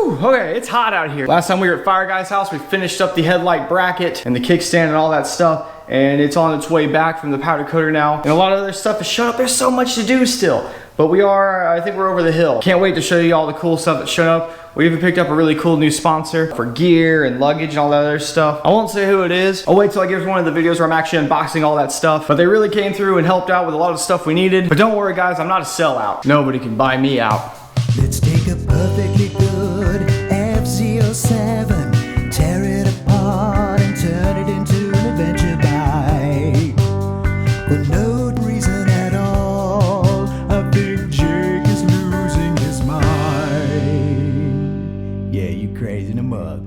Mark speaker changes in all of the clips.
Speaker 1: Whew, okay, it's hot out here. Last time we were at Fire Guy's house, we finished up the headlight bracket and the kickstand and all that stuff, and it's on its way back from the powder coater now. And a lot of other stuff has shown up. There's so much to do still. But I think we're over the hill. Can't wait to show you all the cool stuff that's shown up. We even picked up a really cool new sponsor for gear and luggage and all that other stuff. I won't say who it is. I'll wait till I give one of the videos where I'm actually unboxing all that stuff. But they really came through and helped out with a lot of stuff we needed. But don't worry guys, I'm not a sellout. Nobody can buy me out.
Speaker 2: Let's take a perfectly good MT-07, tear it apart and turn it into an adventure bike. For no reason at all, I think Jake is losing his mind. Yeah, you crazy in a mug.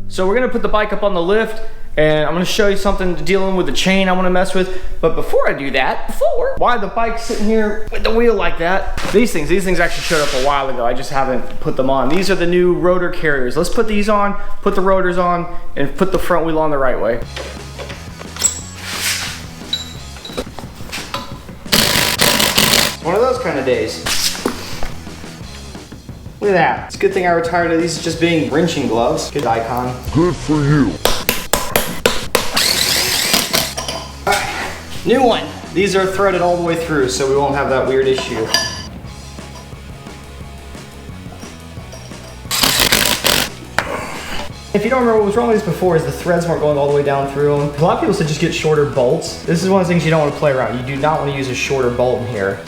Speaker 1: So we're gonna put the bike up on the lift, and I'm gonna show you something dealing with the chain I wanna mess with. But before I do that, why the bike's sitting here with the wheel like that? These things actually showed up a while ago. I just haven't put them on. These are the new rotor carriers. Let's put these on, put the rotors on, and put the front wheel on the right way. One of those kind of days. Look at that. It's a good thing I retired of these just being wrenching gloves. Good icon.
Speaker 3: Good for you.
Speaker 1: New one. These are threaded all the way through, so we won't have that weird issue. If you don't remember, what was wrong with these before is the threads weren't going all the way down through them. A lot of people said just get shorter bolts. This is one of the things you don't want to play around. You do not want to use a shorter bolt in here.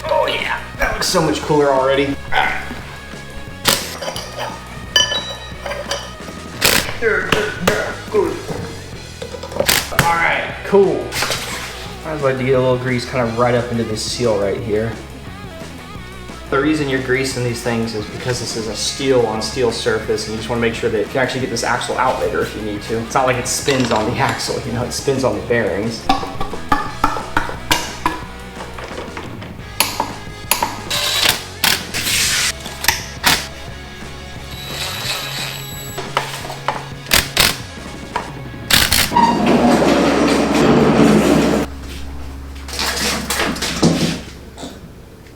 Speaker 1: Oh yeah, that looks so much cooler already. Alright, cool. I was like to get a little grease kind of right up into this seal right here. The reason you're greasing these things is because this is a steel on steel surface, and you just want to make sure that you can actually get this axle out later if you need to. It's not like it spins on the axle, you know, it spins on the bearings.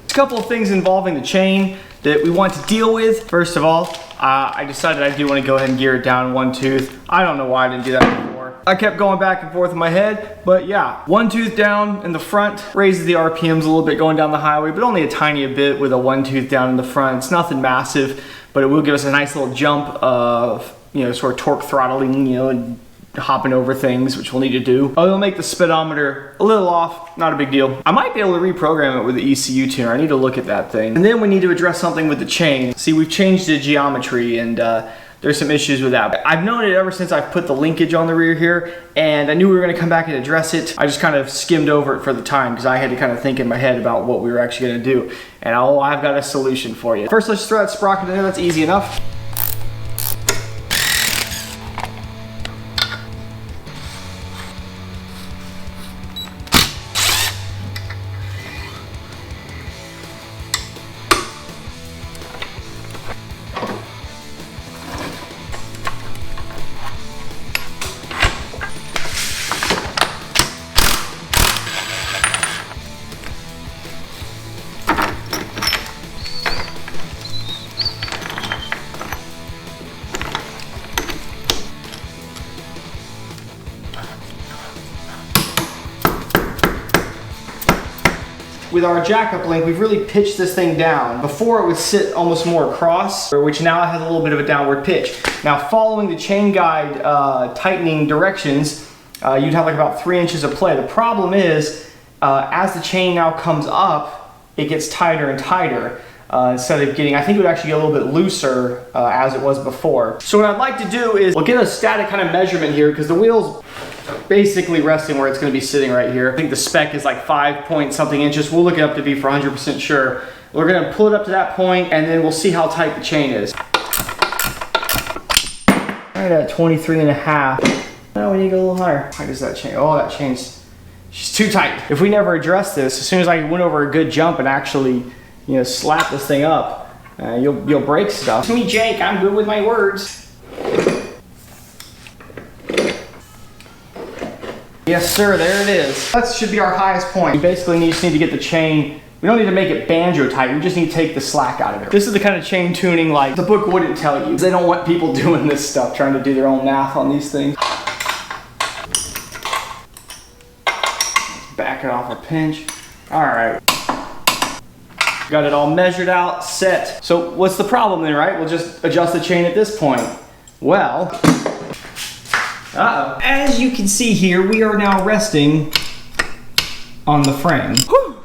Speaker 1: Couple of things involving the chain that we want to deal with. First of all, I decided I do want to go ahead and gear it down one tooth. I don't know why I didn't do that before. I kept going back and forth in my head, but yeah, one tooth down in the front raises the RPMs a little bit going down the highway, but only a tiny bit with a one tooth down in the front. It's nothing massive, but it will give us a nice little jump of, you know, sort of torque throttling, you know, and hopping over things, which we'll need to do. It'll make the speedometer a little off, not a big deal. I might be able to reprogram it with the ECU tuner. I need to look at that thing. And then we need to address something with the chain. See, we've changed the geometry, and there's some issues with that. I've known it ever since I've put the linkage on the rear here, and I knew we were gonna come back and address it. I just kind of skimmed over it for the time because I had to kind of think in my head about what we were actually gonna do. And I've got a solution for you. First, let's throw that sprocket in there. That's easy enough. With our jack-up link, we've really pitched this thing down. Before it would sit almost more across, which now it has a little bit of a downward pitch. Now following the chain guide tightening directions, you'd have like about 3 inches of play. The problem is, as the chain now comes up, it gets tighter and tighter. Instead of getting, I think it would actually get a little bit looser as it was before. So what I'd like to do is, we'll get a static kind of measurement here because the wheel's basically resting where it's going to be sitting right here. I think the spec is like 5 point something inches. We'll look it up to be for 100% sure. We're going to pull it up to that point, and then we'll see how tight the chain is. Right at 23 and a half. Now we need to go a little higher. How does that chain? Oh, that chain's just too tight. If we never address this, as soon as I went over a good jump and actually, you know, slap this thing up, you'll break stuff. It's me, Jake. I'm good with my words. Yes, sir. There it is. That should be our highest point. We basically just need to get the chain We don't need to make it banjo tight, we just need to take the slack out of it. This is the kind of chain tuning like the book wouldn't tell you. They don't want people doing this stuff, trying to do their own math on these things. Back it off a pinch. All right. Got it all measured out, set. So what's the problem then, right? We'll just adjust the chain at this point. Well, as you can see here, we are now resting on the frame. Whew.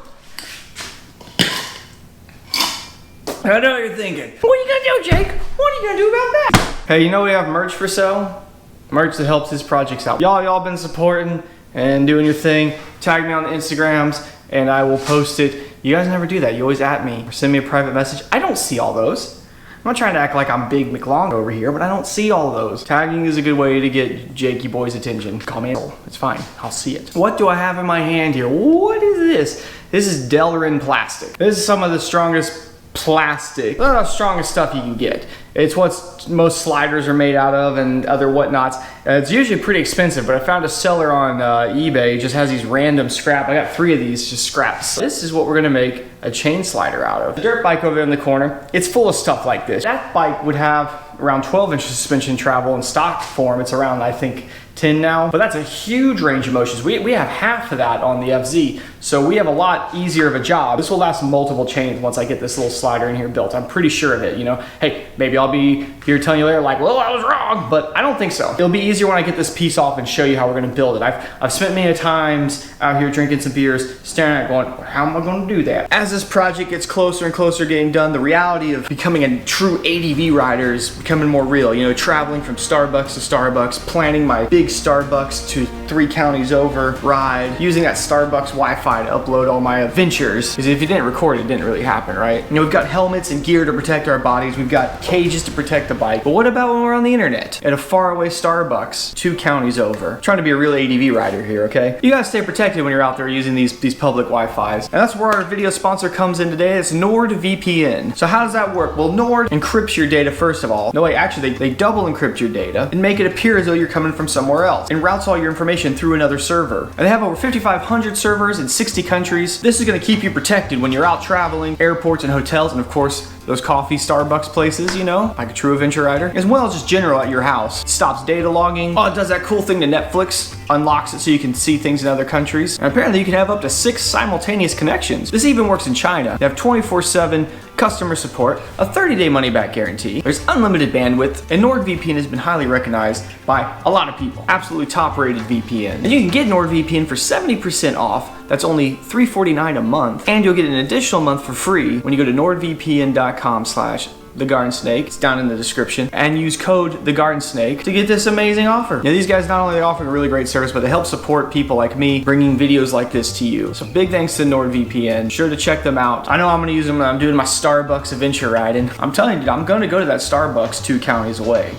Speaker 1: I know what you're thinking. What are you gonna do, Jake? What are you gonna do about that? Hey, you know we have merch for sale? Merch that helps his projects out. Y'all been supporting and doing your thing. Tag me on the Instagrams and I will post it. You guys never do that. You always at me or send me a private message. I don't see all those. I'm not trying to act like I'm Big McLong over here, but I don't see all those. Tagging is a good way to get Jakey boy's attention. Call me, it's fine, I'll see it. What do I have in my hand here? What is this? This is Delrin plastic. This is some of the strongest plastic, the strongest stuff you can get. It's what most sliders are made out of and other whatnots. It's usually pretty expensive, but I found a seller on eBay, just has these random scrap. I got 3 of these, just scraps. This is what we're gonna make a chain slider out of. The dirt bike over there in the corner, it's full of stuff like this. That bike would have around 12-inch suspension travel in stock form. It's around, I think, 10 now, but that's a huge range of motions. We have half of that on the FZ, so we have a lot easier of a job. This will last multiple chains once I get this little slider in here built. I'm pretty sure of it, you know. Hey, maybe I'll be here telling you later like, well, I was wrong, but I don't think so. It'll be easier when I get this piece off and show you how we're gonna build it. I've spent many times out here drinking some beers, staring at it going, how am I gonna do that? As this project gets closer and closer getting done, the reality of becoming a true ADV rider is becoming more real. You know, traveling from Starbucks to Starbucks, planning my big Starbucks to 3 counties over ride, using that Starbucks Wi-Fi to upload all my adventures. Because if you didn't record it, it didn't really happen, right? You know, we've got helmets and gear to protect our bodies. We've got cages to protect the bike. But what about when we're on the internet? At a faraway Starbucks, 2 counties over. I'm trying to be a real ADV rider here, okay? You gotta stay protected when you're out there using these public Wi-Fis. And that's where our video sponsor comes in today. It's NordVPN. So how does that work? Well, Nord encrypts your data first of all. No, wait, actually, they double encrypt your data and make it appear as though you're coming from somewhere else, and routes all your information through another server. And they have over 5,500 servers in 60 countries. This is gonna keep you protected when you're out traveling, airports and hotels, and of course, those coffee Starbucks places, you know, like a true adventure rider, as well as just general at your house. It stops data logging. Oh, it does that cool thing to Netflix, unlocks it so you can see things in other countries. And apparently you can have up to 6 simultaneous connections. This even works in China. They have 24/7 customer support, a 30-day money-back guarantee. There's unlimited bandwidth, and NordVPN has been highly recognized by a lot of people. Absolutely top-rated VPN. And you can get NordVPN for 70% off. That's only $349 a month, and you'll get an additional month for free when you go to nordvpn.com/TheGardenSnake. It's down in the description, and use code TheGardenSnake to get this amazing offer. Now, these guys not only offer a really great service, but they help support people like me bringing videos like this to you. So big thanks to NordVPN. Sure to check them out. I know I'm gonna use them when I'm doing my Starbucks adventure riding. I'm telling you, I'm gonna go to that Starbucks 2 counties away.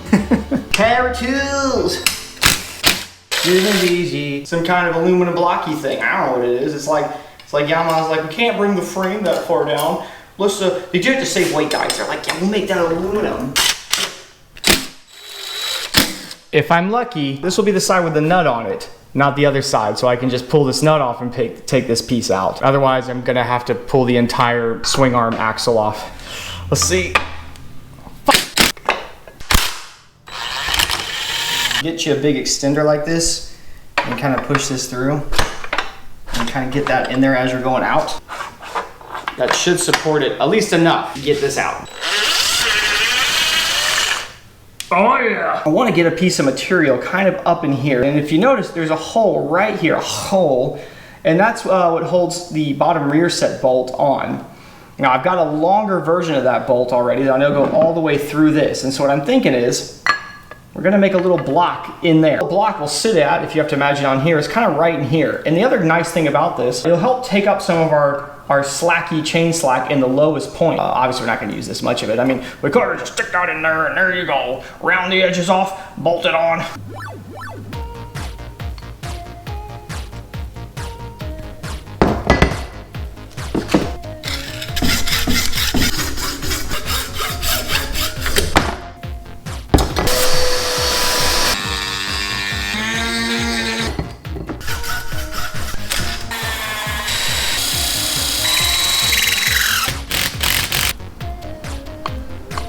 Speaker 1: Power tools. Easy. Some kind of aluminum blocky thing. I don't know what it is. It's like Yamaha's like, we can't bring the frame that far down. Let's they do it to save weight, guys. They're like, yeah, we'll make that aluminum. If I'm lucky, this will be the side with the nut on it, not the other side, so I can just pull this nut off and take this piece out. Otherwise, I'm gonna have to pull the entire swing arm axle off. Let's see. Get you a big extender like this and kind of push this through and kind of get that in there as you're going out. That should support it at least enough to get this out. Oh yeah! I want to get a piece of material kind of up in here, and if you notice there's a hole right here, a hole, and that's what holds the bottom rear set bolt on. Now I've got a longer version of that bolt already that I'm gonna go all the way through this, and so what I'm thinking is we're gonna make a little block in there. The block will sit at, if you have to imagine on here, is kind of right in here. And the other nice thing about this, it'll help take up some of our slacky chain slack in the lowest point. Obviously we're not gonna use this much of it. I mean, we could just stick that in there and there you go. Round the edges off, bolt it on.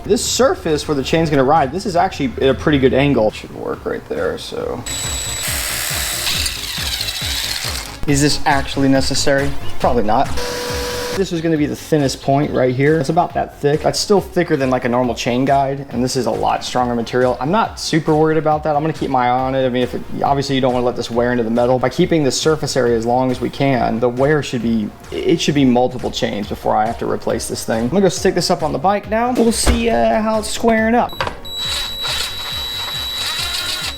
Speaker 1: This surface where the chain's gonna ride, this is actually at a pretty good angle. Should work right there, so. Is this actually necessary? Probably not. This is gonna be the thinnest point right here. It's about that thick. That's still thicker than like a normal chain guide, and this is a lot stronger material. I'm not super worried about that. I'm gonna keep my eye on it. I mean, obviously you don't wanna let this wear into the metal. By keeping the surface area as long as we can, the wear should be multiple chains before I have to replace this thing. I'm gonna go stick this up on the bike now. We'll see how it's squaring up.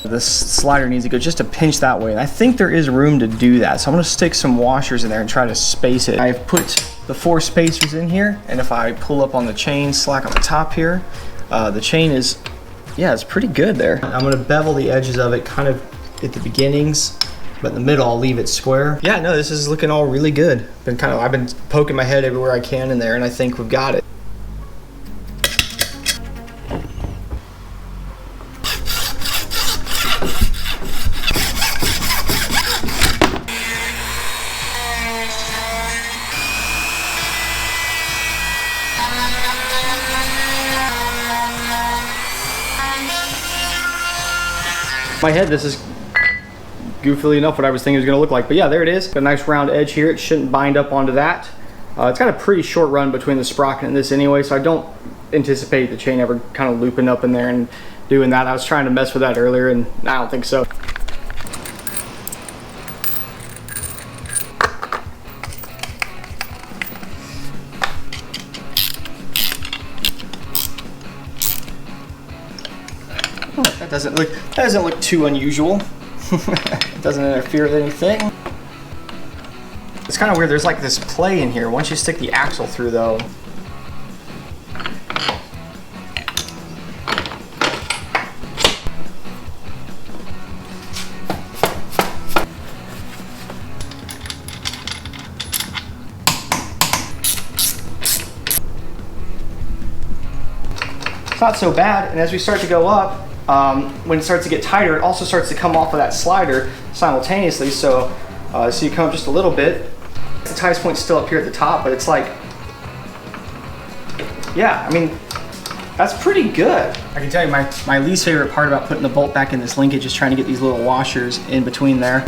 Speaker 1: This slider needs to go just a pinch that way, and I think there is room to do that. So I'm gonna stick some washers in there and try to space it. I've put the 4 spacers in here, and if I pull up on the chain slack on the top here, the chain is, yeah, it's pretty good there. I'm gonna bevel the edges of it kind of at the beginnings, but in the middle I'll leave it square. Yeah, no, this is looking all really good. I've been poking my head everywhere I can in there, and I think we've got it. My head, this is goofily enough what I was thinking it was gonna look like, but yeah, there it is. Got a nice round edge here. It shouldn't bind up onto that. It's got a pretty short run between the sprocket and this anyway, so I don't anticipate the chain ever kind of looping up in there and doing that. I was trying to mess with that earlier, and I don't think so. That doesn't look too unusual. It doesn't interfere with anything. It's kind of weird. There's like this play in here. Once you stick the axle through, though. It's not so bad, and as we start to go up, when it starts to get tighter, it also starts to come off of that slider simultaneously. So, so you come up just a little bit. The tightest point's still up here at the top, but it's like, yeah, I mean, that's pretty good. I can tell you my least favorite part about putting the bolt back in this linkage is trying to get these little washers in between there.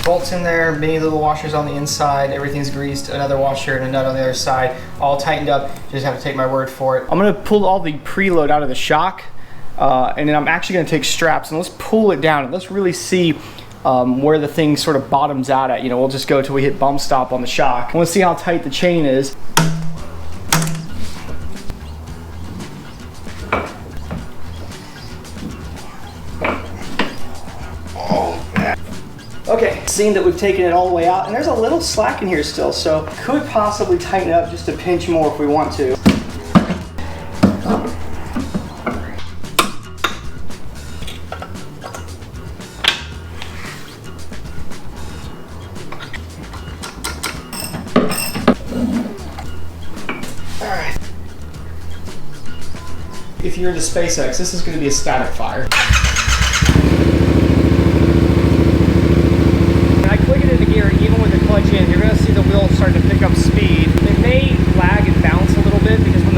Speaker 1: Bolts in there, many little washers on the inside, everything's greased, another washer and a nut on the other side, all tightened up. Just have to take my word for it. I'm gonna pull all the preload out of the shock. And then I'm actually going to take straps and let's pull it down and let's really see where the thing sort of bottoms out at. You know, we'll just go till we hit bump stop on the shock. Let's see how tight the chain is. Okay, seeing that we've taken it all the way out, and there's a little slack in here still, so could possibly tighten it up just a pinch more if we want to. If you're into SpaceX, this is going to be a static fire. When I click it into gear, even with the clutch in, you're going to see the wheels starting to pick up speed. It may lag and bounce a little bit because when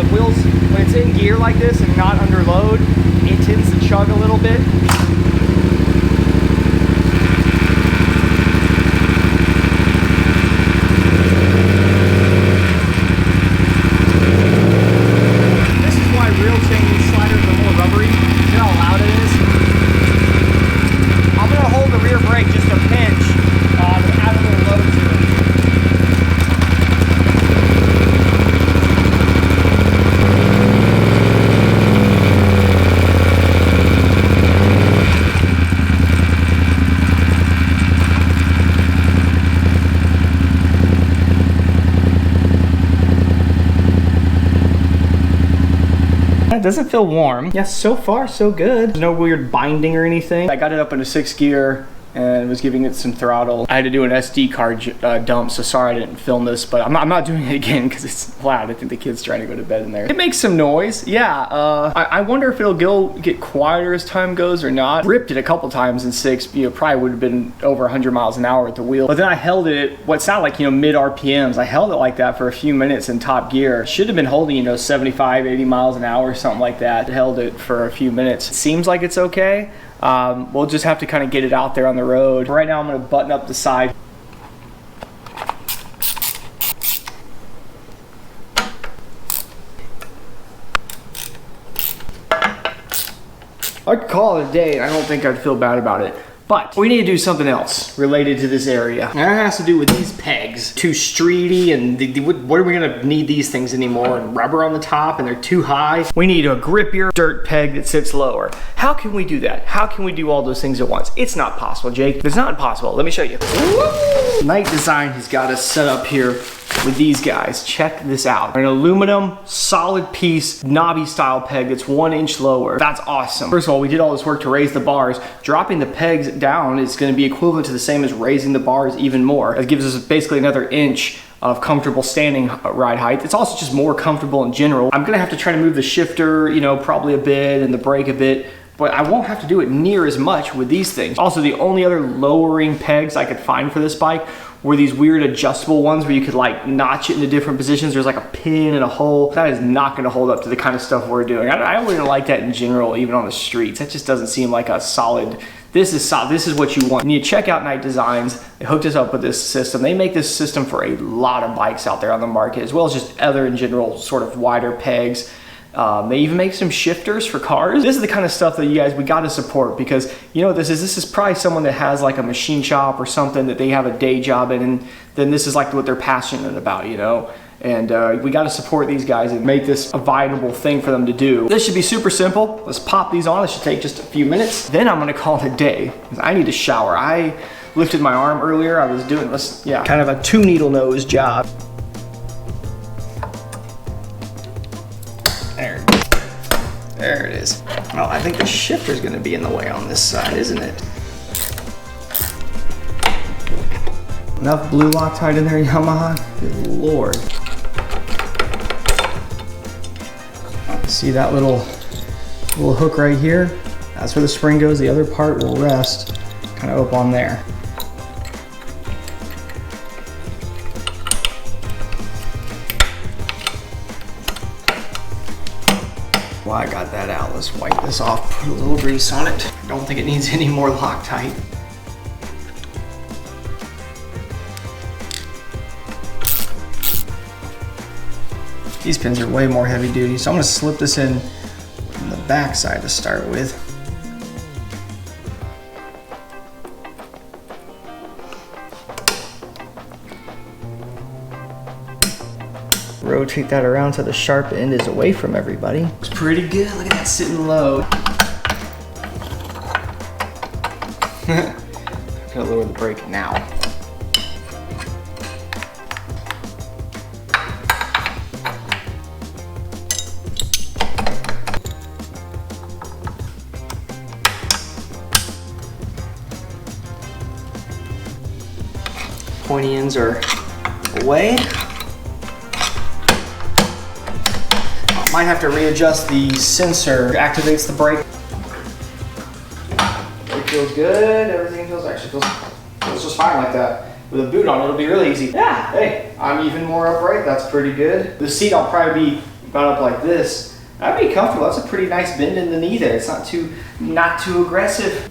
Speaker 1: it's in gear like this and not under load, it tends to chug a little bit. It doesn't feel warm. Yeah, so far so good. There's no weird binding or anything. I got it up into 6th gear. and was giving it some throttle. I had to do an SD card dump, so sorry I didn't film this, but I'm not doing it again because it's loud. I think the kid's trying to go to bed in there. It makes some noise, yeah. I wonder if it'll get quieter as time goes or not. Ripped it a couple times in 6, you know, probably would have been over 100 miles an hour at the wheel. But then I held it at what sounded like, you know, mid RPMs. I held it like that for a few minutes in top gear. Should have been holding, you know, 75, 80 miles an hour, something like that. Held it for a few minutes. It seems like it's okay. We'll just have to kind of get it out there on the road. Right now I'm gonna button up the side. I could call it a day, and I don't think I'd feel bad about it. But we need to do something else related to this area. And that has to do with these pegs. Too streety, and what are we gonna need these things anymore? And rubber on the top, and they're too high. We need a grippier dirt peg that sits lower. How can we do that? How can we do all those things at once? It's not possible, Jake. It's not possible. Let me show you. Woo! Night Design has got us set up here with these guys. Check this out. An aluminum solid piece knobby style peg that's 1 inch lower. That's awesome. First of all, we did all this work to raise the bars. Dropping the pegs down is going to be equivalent to the same as raising the bars even more. It gives us basically another inch of comfortable standing ride height. It's also just more comfortable in general. I'm gonna have to try to move the shifter, you know, probably a bit, and the brake a bit, but I won't have to do it near as much with these things. Also, the only other lowering pegs I could find for this bike were these weird adjustable ones where you could like notch it into different positions. There's like a pin and a hole. That is not gonna hold up to the kind of stuff we're doing. I wouldn't like that in general, even on the streets. That just doesn't seem like a solid, this is what you want. You need to check out Night Designs. They hooked us up with this system. They make this system for a lot of bikes out there on the market, as well as just other in general sort of wider pegs. They even make some shifters for cars. This is the kind of stuff that you guys, we gotta support, because you know what this is? This is probably someone that has like a machine shop or something that they have a day job in, and then this is like what they're passionate about, you know? And we gotta support these guys and make this a viable thing for them to do. This should be super simple. Let's pop these on. This should take just a few minutes. Then I'm gonna call it a day, because I need to shower. I lifted my arm earlier. I was doing this, yeah, kind of a 2 needle nose job. There it is. Well, I think the shifter's gonna be in the way on this side, isn't it? Enough blue Loctite in there, Yamaha? Good Lord. See that little hook right here? That's where the spring goes. The other part will rest kind of up on there. Well, I got that out. Let's wipe this off, put a little grease on it. I don't think it needs any more Loctite. These pins are way more heavy duty, so I'm gonna slip this in on the back side to start with. Rotate that around so the sharp end is away from everybody. Looks pretty good. Look at that sitting low. I'm gonna lower the brake now. Pointy ends are away. Might have to readjust the sensor. It activates the brake. It feels good. Everything feels just fine like that. With a boot on, it'll be really easy. Yeah, hey, I'm even more upright. That's pretty good. The seat, I'll probably be about up like this. That'd be comfortable. That's a pretty nice bend in the knee there. It's not too aggressive.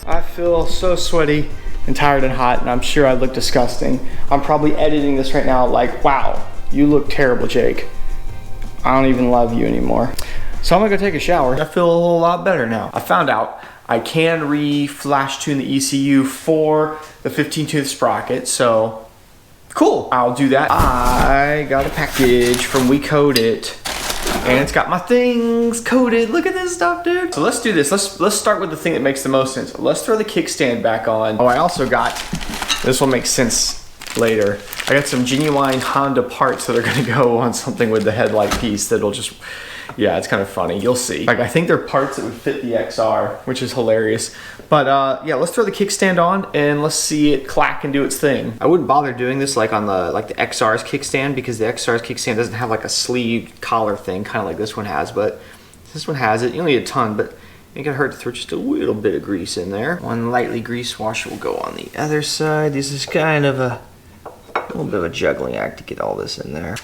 Speaker 1: I feel so sweaty and tired and hot, and I'm sure I look disgusting. I'm probably editing this right now like, wow, you look terrible, Jake. I don't even love you anymore. So I'm gonna go take a shower. I feel a whole lot better now. I found out I can re-flash tune the ECU for the 15-tooth sprocket, so cool, I'll do that. I got a package from We Code It, and it's got my things coded. Look at this stuff, dude. So let's do this. Let's start with the thing that makes the most sense. Let's throw the kickstand back on. Oh, I also got, this will make sense later. I got some genuine Honda parts that are gonna go on something with the headlight piece that'll just Yeah, it's kind of funny. You'll see. Like, I think they're parts that would fit the XR, which is hilarious. But yeah, let's throw the kickstand on and let's see it clack and do its thing. I wouldn't bother doing this like on the XR's kickstand, because the XR's kickstand doesn't have like a sleeve collar thing, kind of like this one has. But this one has it. You don't need a ton, but it ain't gonna hurt to throw just a little bit of grease in there. One lightly grease wash will go on the other side. This is kind of a little bit of a juggling act to get all this in there.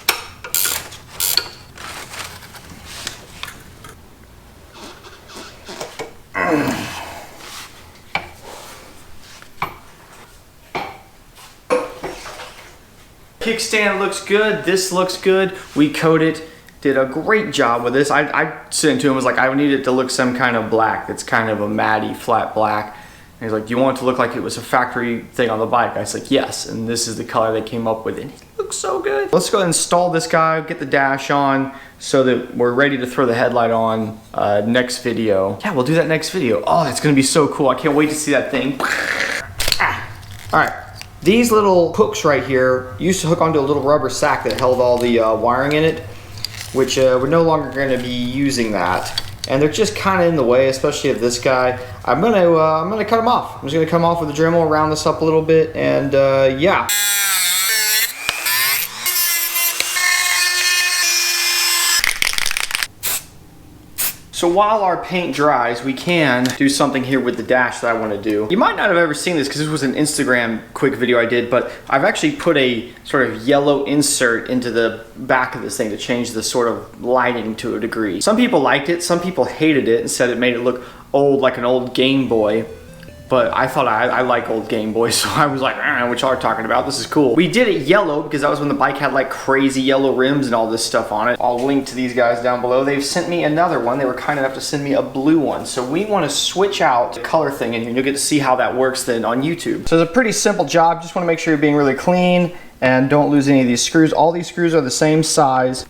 Speaker 1: Kickstand looks good. This looks good. We coat it. Did a great job with this. I said to him, was like, I need it to look some kind of black. It's kind of a matty, flat black. And he's like, do you want it to look like it was a factory thing on the bike? I was like, yes. And this is the color they came up with. And it looks so good. Let's go ahead and install this guy, get the dash on so that we're ready to throw the headlight on next video. Yeah, we'll do that next video. Oh, it's gonna be so cool. I can't wait to see that thing. All right. These little hooks right here used to hook onto a little rubber sack that held all the wiring in it, which we're no longer going to be using that, and they're just kind of in the way, especially of this guy. I'm gonna cut them off. I'm just gonna cut them off with a Dremel, round this up a little bit, and yeah. So while our paint dries, we can do something here with the dash that I want to do. You might not have ever seen this because this was an Instagram quick video I did, but I've actually put a sort of yellow insert into the back of this thing to change the sort of lighting to a degree. Some people liked it, some people hated it and said it made it look old, like an old Game Boy. But I thought I like old Game Boys, so I was like, what y'all are talking about, this is cool. We did it yellow because that was when the bike had like crazy yellow rims and all this stuff on it. I'll link to these guys down below. They've sent me another one. They were kind enough to send me a blue one. So we want to switch out the color thing in here, and you'll get to see how that works then on YouTube. So it's a pretty simple job. Just want to make sure you're being really clean and don't lose any of these screws. All these screws are the same size.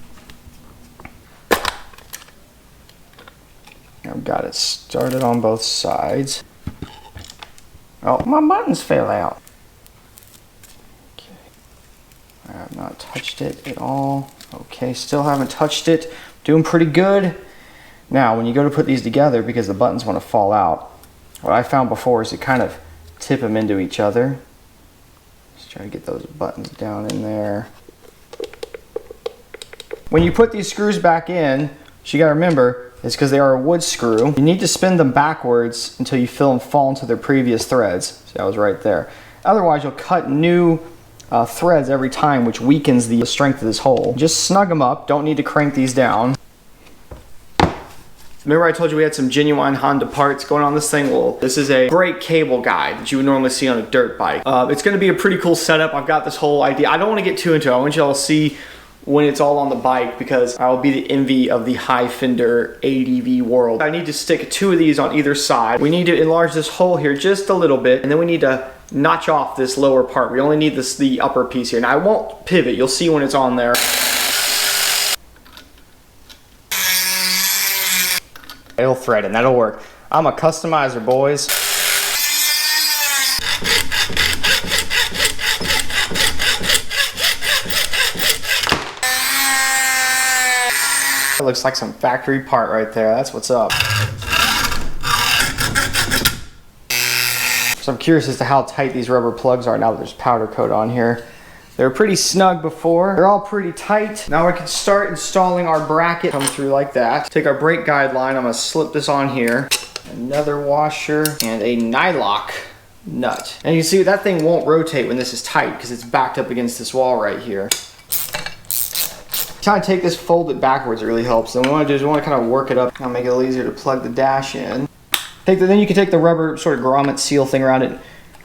Speaker 1: I've got it started on both sides. Oh, my buttons fell out. Okay. I have not touched it at all. Okay, still haven't touched it. Doing pretty good. Now, when you go to put these together, because the buttons want to fall out, what I found before is to kind of tip them into each other. Just try to get those buttons down in there. When you put these screws back in, what you gotta remember, is because they are a wood screw, you need to spin them backwards until you feel them fall into their previous threads. See, I was right there. Otherwise, you'll cut new threads every time, which weakens the strength of this hole. Just snug them up. Don't need to crank these down. Remember I told you we had some genuine Honda parts going on this thing? Well, this is a brake cable guide that you would normally see on a dirt bike. It's going to be a pretty cool setup. I've got this whole idea. I don't want to get too into it. I want you all to see when it's all on the bike, because I'll be the envy of the high fender ADV world. I need to stick 2 of these on either side. We need to enlarge this hole here just a little bit, and then we need to notch off this lower part. We only need the upper piece here. Now I won't pivot, you'll see when it's on there. It'll thread and that'll work. I'm a customizer, boys. That looks like some factory part right there. That's what's up. So I'm curious as to how tight these rubber plugs are now that there's powder coat on here. They were pretty snug before. They're all pretty tight. Now we can start installing our bracket. Come through like that. Take our brake guide line. I'm gonna slip this on here. Another washer and a nylock nut. And you see that thing won't rotate when this is tight because it's backed up against this wall right here. Trying to take this, fold it backwards, it really helps. Then what we want to do is we want to kind of work it up. I'll make it a little easier to plug the dash in. Then you can take the rubber sort of grommet seal thing around it,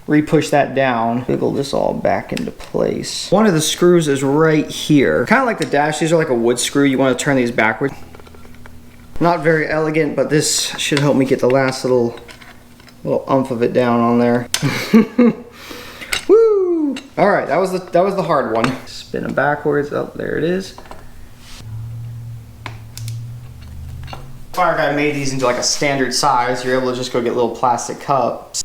Speaker 1: re-push that down, wiggle this all back into place. One of the screws is right here. Kind of like the dash, these are like a wood screw. You want to turn these backwards. Not very elegant, but this should help me get the last little umph of it down on there. Woo! All right, that was the hard one. Spin them backwards. Oh, there it is. Fire guy made these into like a standard size. You're able to just go get little plastic cups.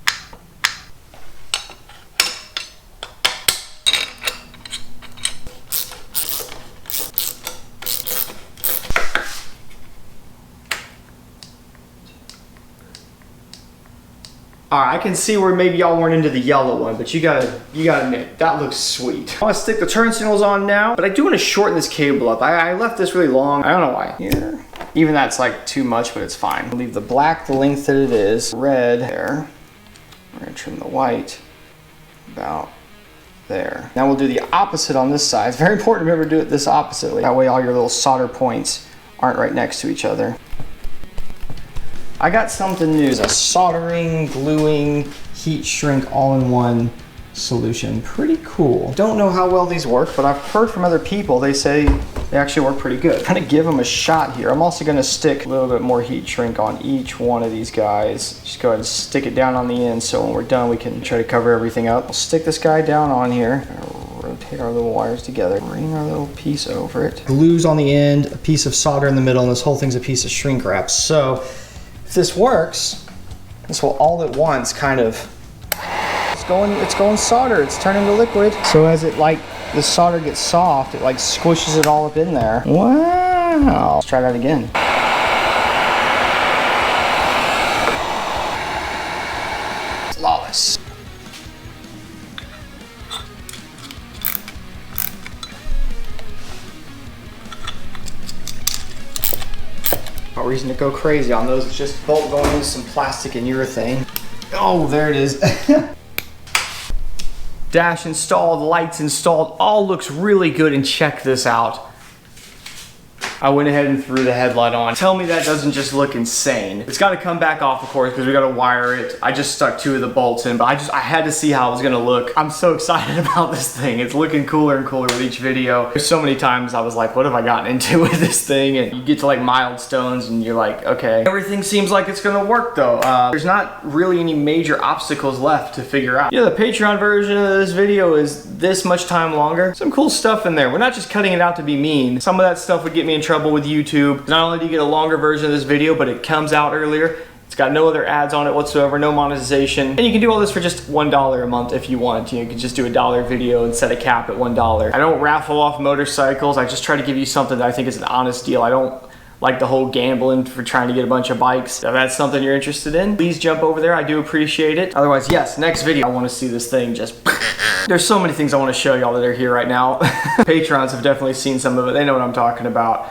Speaker 1: All right, I can see where maybe y'all weren't into the yellow one, but you gotta admit, that looks sweet. I wanna stick the turn signals on now, but I do wanna shorten this cable up. I left this really long. I don't know why. Here. Even that's like too much, but it's fine. I'll leave the black the length that it is. Red there. We're gonna trim the white about there. Now we'll do the opposite on this side. It's very important to remember to do it this oppositely. That way all your little solder points aren't right next to each other. I got something new. It's a soldering, gluing, heat shrink all-in-one solution. Pretty cool. Don't know how well these work, but I've heard from other people, they say they actually work pretty good. I'm gonna give them a shot here. I'm also gonna stick a little bit more heat shrink on each one of these guys. Just go ahead and stick it down on the end so when we're done we can try to cover everything up. We'll stick this guy down on here. Rotate our little wires together, bring our little piece over it. Glue's on the end, a piece of solder in the middle, and this whole thing's a piece of shrink wrap. So if this works, this will all at once kind of, it's going solder, it's turning to liquid. So as it the solder gets soft, it squishes it all up in there. Wow. Let's try that again. Flawless. No reason to go crazy on those. It's just bolt going into some plastic and urethane. Oh, there it is. Dash installed, lights installed, all looks really good, and check this out. I went ahead and threw the headlight on. Tell me that doesn't just look insane. It's gotta come back off, of course, because we gotta wire it. I just stuck 2 of the bolts in, but I had to see how it was gonna look. I'm so excited about this thing. It's looking cooler and cooler with each video. There's so many times I was like, what have I gotten into with this thing? And you get to milestones and you're like, okay. Everything seems like it's gonna work though. There's not really any major obstacles left to figure out. Yeah, the Patreon version of this video is this much time longer. Some cool stuff in there. We're not just cutting it out to be mean. Some of that stuff would get me in trouble with YouTube. Not only do you get a longer version of this video, but it comes out earlier. It's got no other ads on it whatsoever, no monetization. And you can do all this for just $1 a month if you want. You can just do a $1 video and set a cap at $1. I don't raffle off motorcycles. I just try to give you something that I think is an honest deal. I don't like the whole gambling for trying to get a bunch of bikes. If that's something you're interested in, please jump over there. I do appreciate it. Otherwise, yes, next video, I want to see this thing just... There's so many things I want to show y'all that are here right now. Patrons have definitely seen some of it. They know what I'm talking about.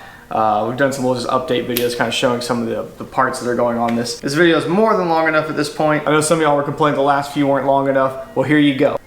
Speaker 1: We've done some little just update videos kind of showing some of the parts that are going on this. This video is more than long enough at this point. I know some of y'all were complaining the last few weren't long enough. Well, here you go.